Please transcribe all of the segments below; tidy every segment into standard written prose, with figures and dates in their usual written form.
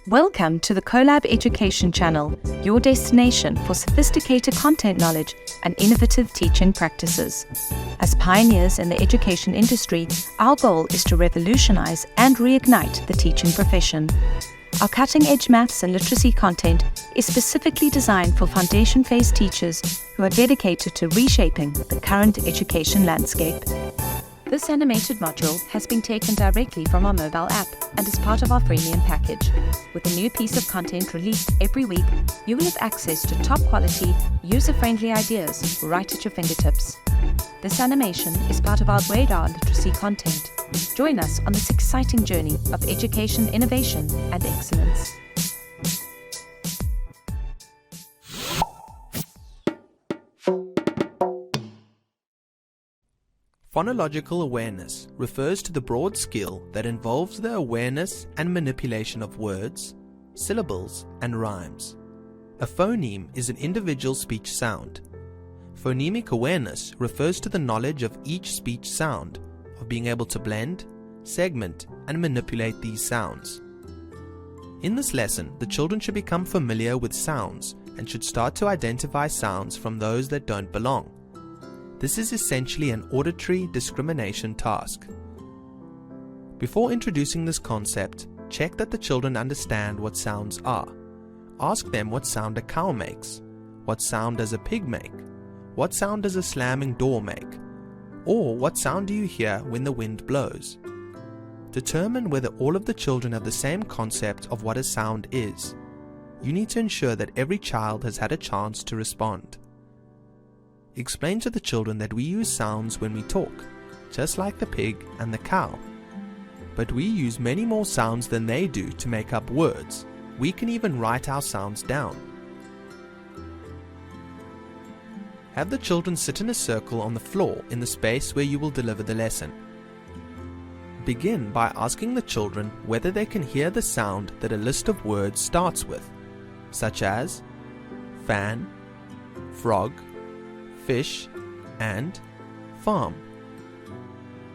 Welcome to the Collab Education channel, your destination for sophisticated content knowledge and innovative teaching practices. As pioneers in the education industry, our goal is to revolutionize and reignite the teaching profession. Our cutting-edge maths and literacy content is specifically designed for foundation phase teachers who are dedicated to reshaping the current education landscape. This animated module has been taken directly from our mobile app and is part of our freemium package. With a new piece of content released every week, you will have access to top quality, user-friendly ideas right at your fingertips. This animation is part of our radar literacy content. Join us on this exciting journey of education innovation and excellence. Phonological awareness refers to the broad skill that involves the awareness and manipulation of words, syllables, and rhymes. A phoneme is an individual speech sound. Phonemic awareness refers to the knowledge of each speech sound, of being able to blend, segment, and manipulate these sounds. In this lesson, the children should become familiar with sounds and should start to identify sounds from those that don't belong. This is essentially an auditory discrimination task. Before introducing this concept, check that the children understand what sounds are. Ask them what sound a cow makes, what sound does a pig make, what sound does a slamming door make, or what sound do you hear when the wind blows. Determine whether all of the children have the same concept of what a sound is. You need to ensure that every child has had a chance to respond. Explain to the children that we use sounds when we talk, just like the pig and the cow. But we use many more sounds than they do to make up words. We can even write our sounds down. Have the children sit in a circle on the floor in the space where you will deliver the lesson. Begin by asking the children whether they can hear the sound that a list of words starts with, such as fan, frog, fish, and farm.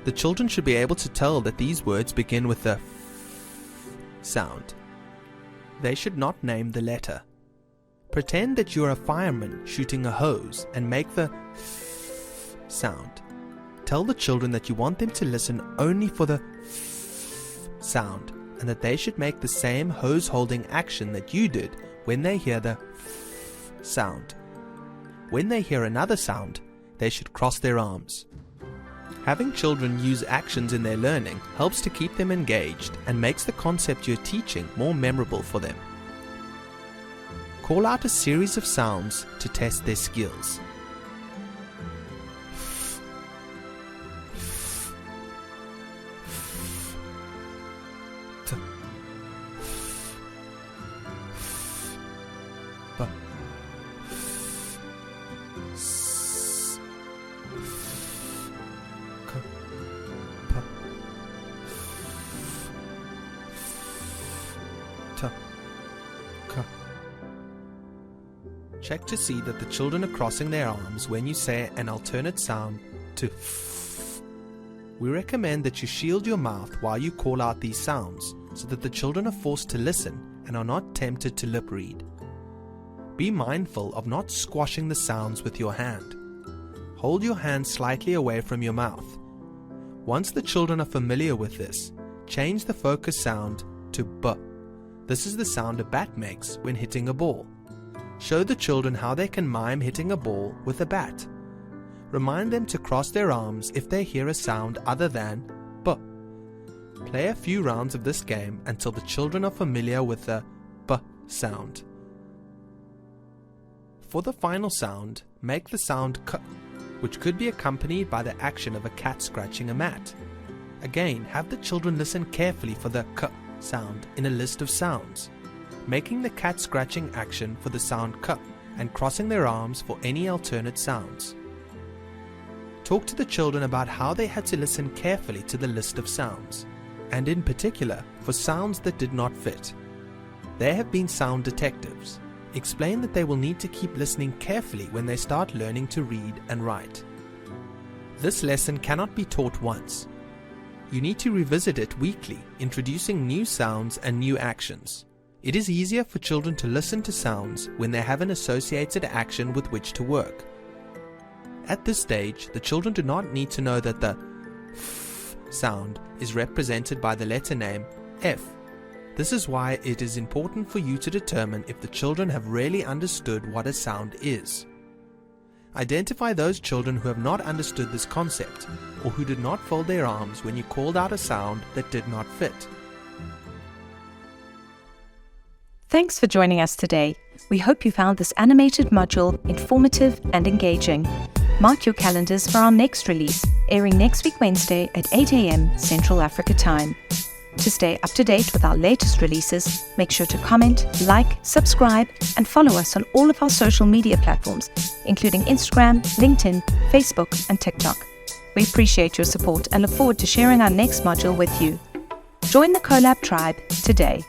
The children should be able to tell that these words begin with the f sound. They should not name the letter. Pretend that you are a fireman shooting a hose and make the f sound. Tell the children that you want them to listen only for the f sound and that they should make the same hose holding action that you did when they hear the f sound. When they hear another sound, they should cross their arms. Having children use actions in their learning helps to keep them engaged and makes the concept you're teaching more memorable for them. Call out a series of sounds to test their skills. Check to see that the children are crossing their arms when you say an alternate sound to f. We recommend that you shield your mouth while you call out these sounds so that the children are forced to listen and are not tempted to lip read. Be mindful of not squashing the sounds with your hand. Hold your hand slightly away from your mouth. Once the children are familiar with this, change the focus sound to b. This is the sound a bat makes when hitting a ball. Show the children how they can mime hitting a ball with a bat. Remind them to cross their arms if they hear a sound other than b. Play a few rounds of this game until the children are familiar with the b sound. For the final sound, make the sound k, which could be accompanied by the action of a cat scratching a mat. Again, have the children listen carefully for the k sound in a list of sounds, making the cat scratching action for the sound k and crossing their arms for any alternate sounds. Talk to the children about how they had to listen carefully to the list of sounds, and in particular for sounds that did not fit. They have been sound detectives. Explain that they will need to keep listening carefully when they start learning to read and write. This lesson cannot be taught once. You need to revisit it weekly, introducing new sounds and new actions. It is easier for children to listen to sounds when they have an associated action with which to work. At this stage, the children do not need to know that the f sound is represented by the letter name F. This is why it is important for you to determine if the children have really understood what a sound is. Identify those children who have not understood this concept, or who did not fold their arms when you called out a sound that did not fit. Thanks for joining us today. We hope you found this animated module informative and engaging. Mark your calendars for our next release, airing next week Wednesday at 8 a.m. Central Africa Time. To stay up to date with our latest releases, make sure to comment, like, subscribe, and follow us on all of our social media platforms, including Instagram, LinkedIn, Facebook, and TikTok. We appreciate your support and look forward to sharing our next module with you. Join the Collab tribe today.